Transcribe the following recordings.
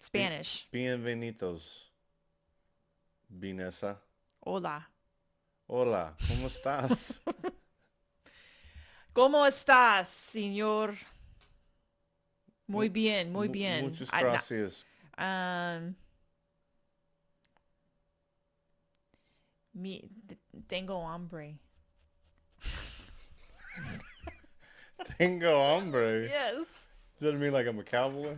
Spanish. Bienvenidos. Vanessa. Hola. Hola, ¿cómo estás? ¿Cómo estás, señor? Muy bien, muy bien. Muchas gracias. Um, tengo hambre. Tengo hambre. Yes. Does that mean like I'm a cowboy?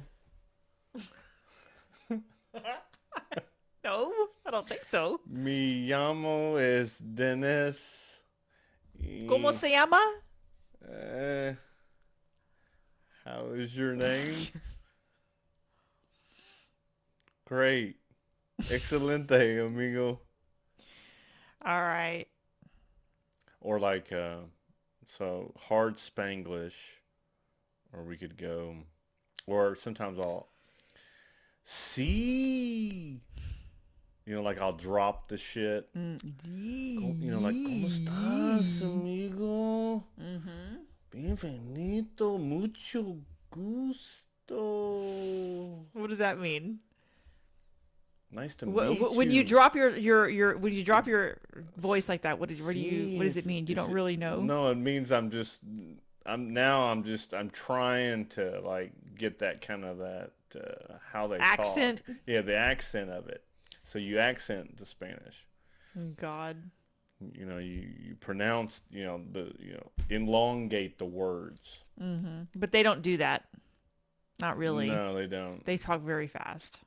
No, I don't think so. Mi llamo es Dennis. ¿Cómo Y, se llama? eh, how is your name? Great. Excelente, amigo. All right. Or like, so hard Spanglish. Or we could go, or sometimes I'll, see. Like I'll drop the shit. Like, ¿cómo estás, amigo? Mm-hmm. Bienvenido, mucho gusto. What does that mean? Nice to meet When you. you drop your when you drop your voice like that, what does it mean? You don't really know. No, it means I'm trying to like get that kind of that how they Accent? talk. Yeah, the accent of it. So you accent the Spanish. God. You pronounce, elongate the words. Mm-hmm. But they don't do that. Not really. No, they don't. They talk very fast.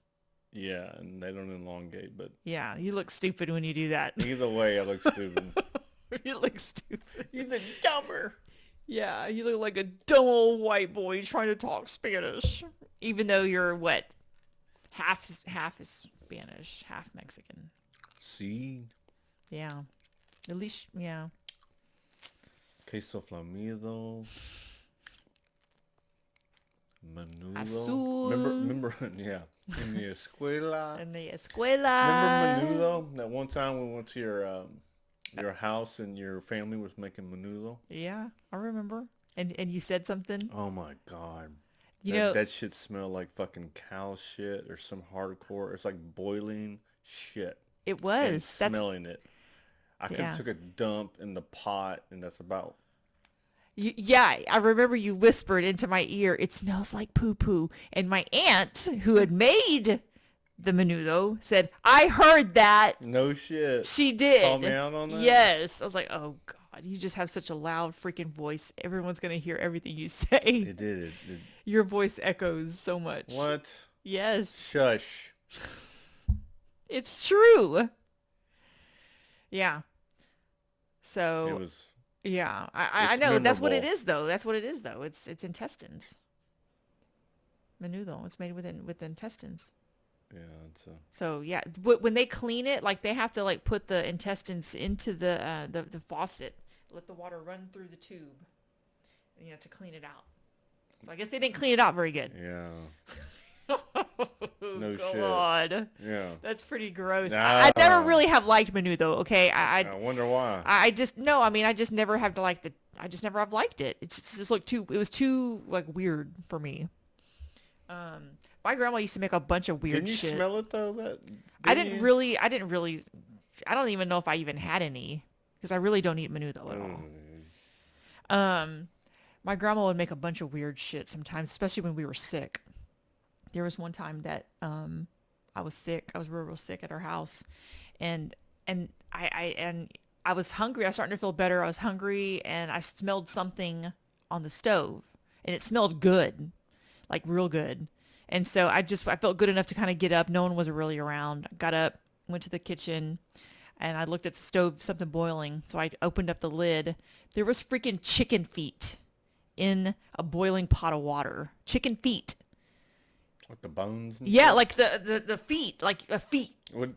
Yeah, and they don't elongate, but Yeah, you look stupid when you do that. either way, I look stupid. You look stupid. You look dumber. Yeah, you look like a dumb old white boy trying to talk Spanish. Even though you're what? Half is Spanish, half Mexican. See? Yeah. At least, yeah. Queso flamido. Menudo. Azul. Remember, yeah. In the escuela. In the escuela. Remember menudo? That one time we went to your house and your family was making menudo? Yeah, I remember. And you said something? Oh my God. You know, that shit smelled like fucking cow shit or some hardcore. It's like boiling shit. it was. And smelling it. I could have Yeah. took a dump in the pot, and that's about. Yeah, I remember you whispered into my ear, it smells like poo-poo. And my aunt, who had made the menudo, said, I heard that. No shit. She did. Call me out on that? Yes. I was like, oh, God, you just have such a loud freaking voice. Everyone's going to hear everything you say. It did. Your voice echoes so much. What? Yes. Shush. It's true. Yeah. So. It was. Yeah, I It's know. That's what it memorable. is, though. That's what it is, though. It's intestines. Menudo. It's made with intestines. Yeah, it's So yeah, when they clean it, like they have to like put the intestines into the faucet, let the water run through the tube, to clean it out. So I guess they didn't clean it out very good. yeah. No shit. God. Yeah. That's pretty gross. Nah. I never really have liked menudo. Okay, I wonder why. I just no. I mean, I just never have to like the. I just never have liked it. It's just like too. It was too like weird for me. My grandma used to make a bunch of weird Didn't you shit. smell it though? I didn't really. I don't even know if I even had any because I really don't eat menudo at all. My grandma would make a bunch of weird shit sometimes, especially when we were sick. There was one time that I was sick. I was real sick at her house, and I was hungry. I was starting to feel better. I was hungry, and I smelled something on the stove, and it smelled good, like real good. And so I felt good enough to kind of get up. No one was really around. I got up, went to the kitchen, and I looked at the stove, something boiling. So I opened up the lid. There was freaking chicken feet in a boiling pot of water. Chicken feet. Like the bones? And Yeah, shit? like the feet, like a feet. Was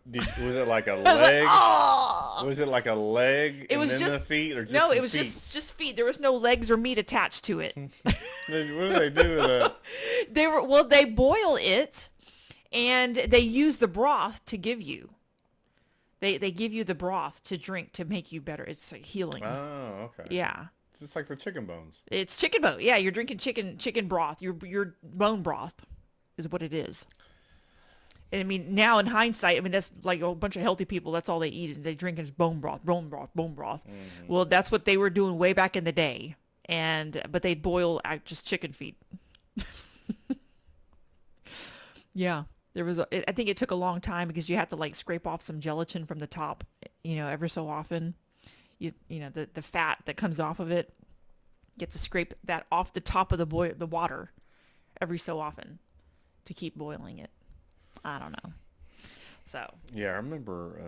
it like a leg? Oh! Was it like a leg It and was then just the feet, or just no. the It was feet? just feet. There was no legs or meat attached to it. What do they do with that? They boil it, and they use the broth to give you. They give you the broth to drink to make you better. It's like healing. Oh, okay. Yeah. It's just like the chicken bones. It's chicken bone. Yeah, you're drinking chicken broth. Your bone broth is what it is. I mean, now in hindsight, I mean, that's like a bunch of healthy people. That's all they eat is they drink is bone broth, bone broth, bone broth. Mm-hmm. Well, that's what they were doing way back in the day. But they'd boil just chicken feet. Yeah. I think it took a long time because you have to like scrape off some gelatin from the top, ever so often. The fat that comes off of it, you have to scrape that off the top of the water every so often to keep boiling it. I don't know. So, Yeah, I remember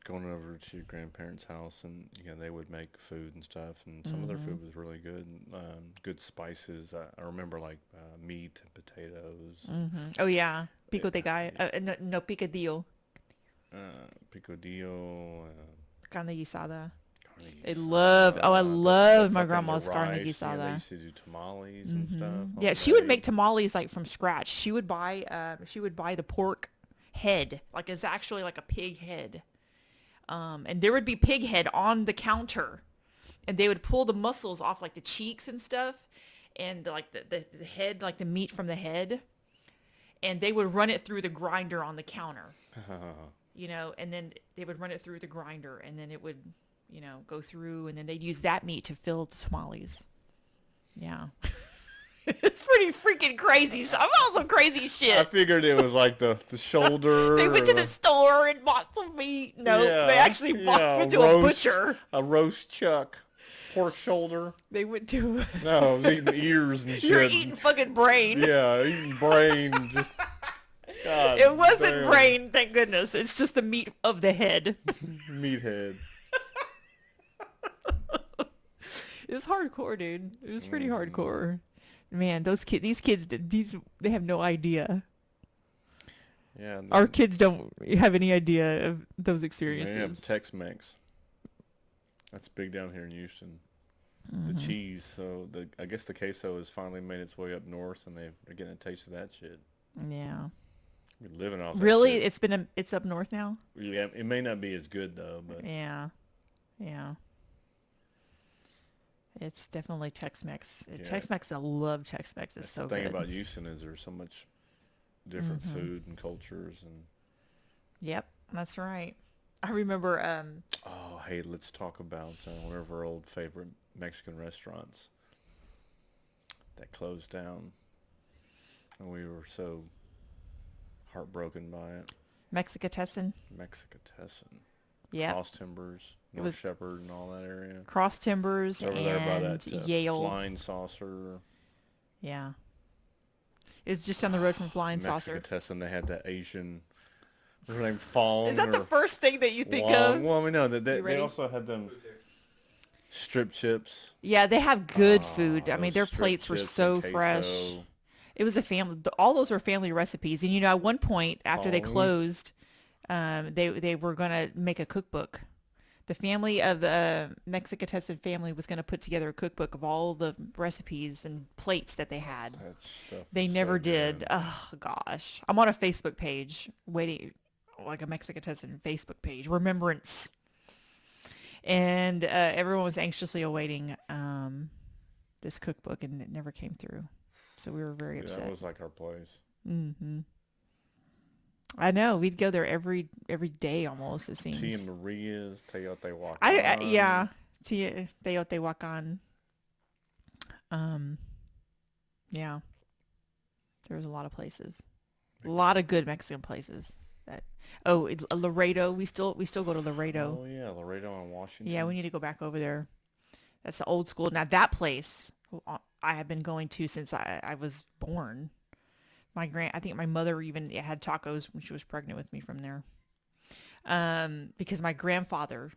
going over to your grandparents' house, and they would make food and stuff, and some of their mm-hmm. food was really good. Good spices. I remember like meat and potatoes. Mm-hmm. Oh yeah, pico de gallo. Yeah, No, picadillo, picodillo, carne guisada. carne They love. Oh, I asada, love my the grandma's carne rice. Yeah, they guisada. used to do tamales and Mm-hmm. stuff Yeah, all she would day. make tamales like from scratch. She would buy the pork head, like it's actually like a pig head. And there would be pig head on the counter, and they would pull the muscles off like the cheeks and stuff, and like the head, like the meat from the head, and they would run it through the grinder on the counter, and then they would run it through the grinder, and then it would, go through, and then they'd use that meat to fill the tamales. Yeah. It's pretty freaking crazy. I'm on some crazy I shit. figured it was like the shoulder. They went to the store and bought some meat. No, they actually went to a butcher. A roast chuck, pork shoulder. They went to. No, I was eating ears and shit. You're eating fucking brain. Yeah, eating brain. Just God. It wasn't damn. brain, thank goodness. It's just the meat of the head. Meathead. It was hardcore, dude. It was pretty hardcore. Man, these kids, they have no idea. Yeah. Our kids don't have any idea of those They experiences. have Tex-Mex. That's big down here in Houston. The cheese. So I guess the queso has finally made its way up north, and they're getting a taste of that shit. Yeah. We're living off that Really? shit. It's up north now? Yeah, it may not be as good though, but Yeah. Yeah. It's definitely Tex-Mex. Yeah. Tex-Mex, I love Tex-Mex. It's that's so the thing good. about Houston is there's so much different food and cultures and. Yep, that's right. I remember, Oh, hey, let's talk about one of our old favorite Mexican restaurants that closed down, and we were so heartbroken by it. Mexicatessen. Mexicatessen. Yep. Cross Timbers, North was- Shepherd, and all that area. Cross Timbers It's over there by and that Yale. Flying Saucer. Yeah. It's just down the road from Flying Saucer. Mexicatessen, they had that Asian. What's her name? Fong. Is that the or first thing that you think Wong? of? Well, we know that they ready? also had them strip chips. Yeah, they have good Oh, food. I mean, those their strip plates were chips so and queso. fresh. It was a family. All those were family recipes. And at one point after they Fong. closed, they were gonna make a cookbook. The family of the Mexicatessen family was gonna put together a cookbook of all the recipes and plates that they had. That stuff. They was never so did. good. Oh gosh, I'm on a Facebook page waiting, like a Mexicatessen Facebook page, Remembrance, and everyone was anxiously awaiting this cookbook, and it never came through. So we were very Yeah, upset. that was like our place. Mm-hmm. I know we'd go there every day almost. It seems. Tia Maria's, Teotihuacan. Yeah, Teotihuacan. Yeah, there was a lot of places, a lot of good Mexican places. Laredo. We still go to Laredo. Oh yeah, Laredo on Washington. Yeah, we need to go back over there. That's the old school. Now that place I have been going to since I was born. I think my mother even had tacos when she was pregnant with me from there. Because my grandfather,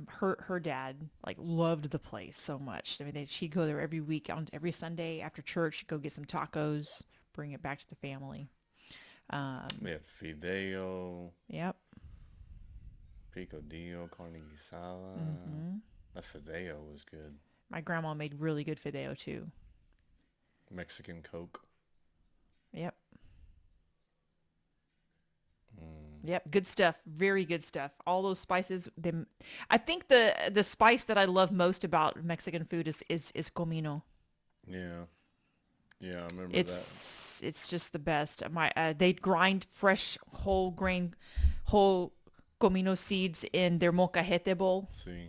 her dad, like loved the place so much. I mean, she'd go there every week every Sunday after church. She'd go get some tacos, bring it back to the family. We had fideo, Yep. picodillo, carne guisada. Mm-hmm. That fideo was good. My grandma made really good fideo too. Mexican Coke. Yep. Mm. Yep, good stuff. Very good stuff. All those spices. I think the spice that I love most about Mexican food is comino. Yeah. Yeah, I remember that. it's just the best. My they grind fresh whole comino seeds in their molcajete bowl, See,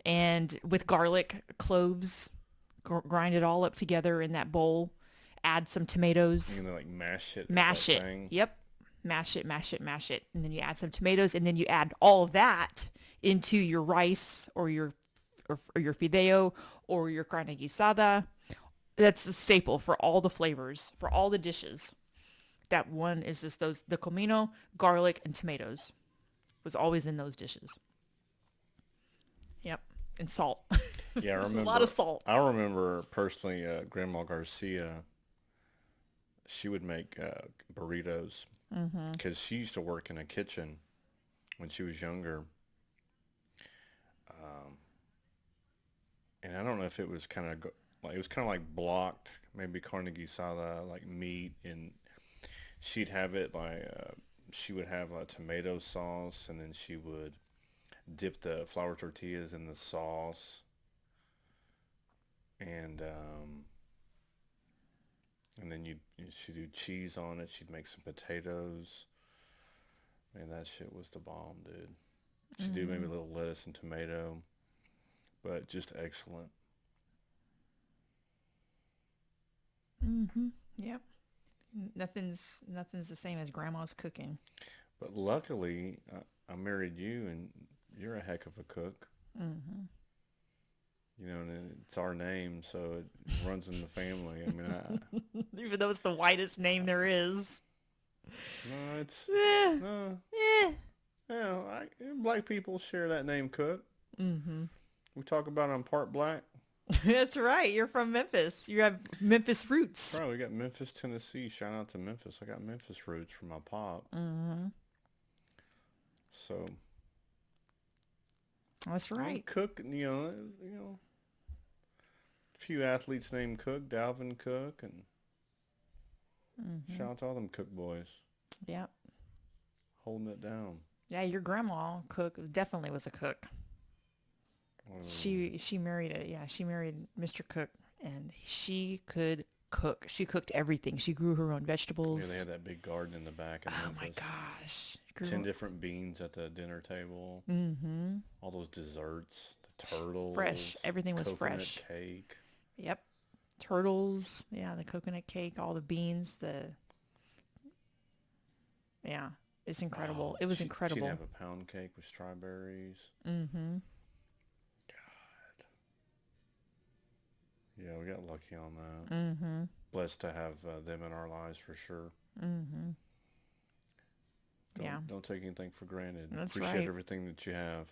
and with garlic, cloves, grind it all up together in that bowl. Add some tomatoes, you know, like mash it with that mash it. thing. Yep, mash it, mash it, mash it, and then you add some tomatoes, and then you add all of that into your rice or your fideo or your carne guisada. That's a staple for all the flavors, for all the dishes. That one is just the comino, garlic, and tomatoes was always in those dishes. Yep, and salt. Yeah, I A remember. lot of salt. I remember personally, Grandma Garcia. She would make burritos because she used to work in a kitchen when she was younger. Um, and I don't know if it was kind of like it was kind of like blocked, maybe carne guisada, like meat, and she'd have it like she would have a tomato sauce, and then she would dip the flour tortillas in the sauce, and then she'd do cheese on it. She'd make some potatoes. Man, that shit was the bomb, dude. She'd do maybe a little lettuce and tomato, but just excellent. Mm-hmm. Yep. Nothing's the same as grandma's cooking. But luckily, I married you, and you're a heck of a cook. Mm-hmm. You know, and it's our name, so it runs in the family. I mean, Even though it's the whitest name there is. no, it's Eh, no, eh. no. Black people share that name, Cook. Mm-hmm. We talk about I'm part black. That's right. You're from Memphis. You have Memphis roots. Bro, we got Memphis, Tennessee. Shout out to Memphis. I got Memphis roots from my pop. Mm-hmm. So That's right. Cook, a few athletes named Cook, Dalvin Cook, and Mm-hmm. shout out to all them Cook boys Yep. holding it down. Yeah, your grandma cook definitely was a cook. She married she married Mr. Cook, and she could cook. She cooked everything. She grew her own vegetables. Yeah, they had that big garden in the back in Oh Memphis. my gosh. 10 different beans at the dinner table. Mm-hmm. All those desserts, the turtles. Fresh. Everything was coconut fresh. cake. Yep. Turtles. Yeah, the coconut cake, all the beans, yeah. It's incredible. It was She'd incredible. have a pound cake with strawberries. Mm-hmm. God. Yeah, we got lucky on that. Mm-hmm. Blessed to have them in our lives for sure. Mm-hmm. Yeah. Don't take anything for granted. That's Appreciate right. everything that you have.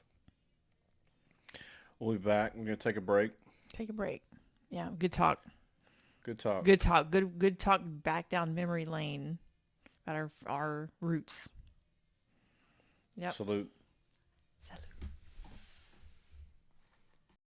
We'll be back. We're going to take a break. Take a break. Yeah, good talk. Good talk. Good talk. Good talk back down memory lane about our roots. Yep. Salute. Salute.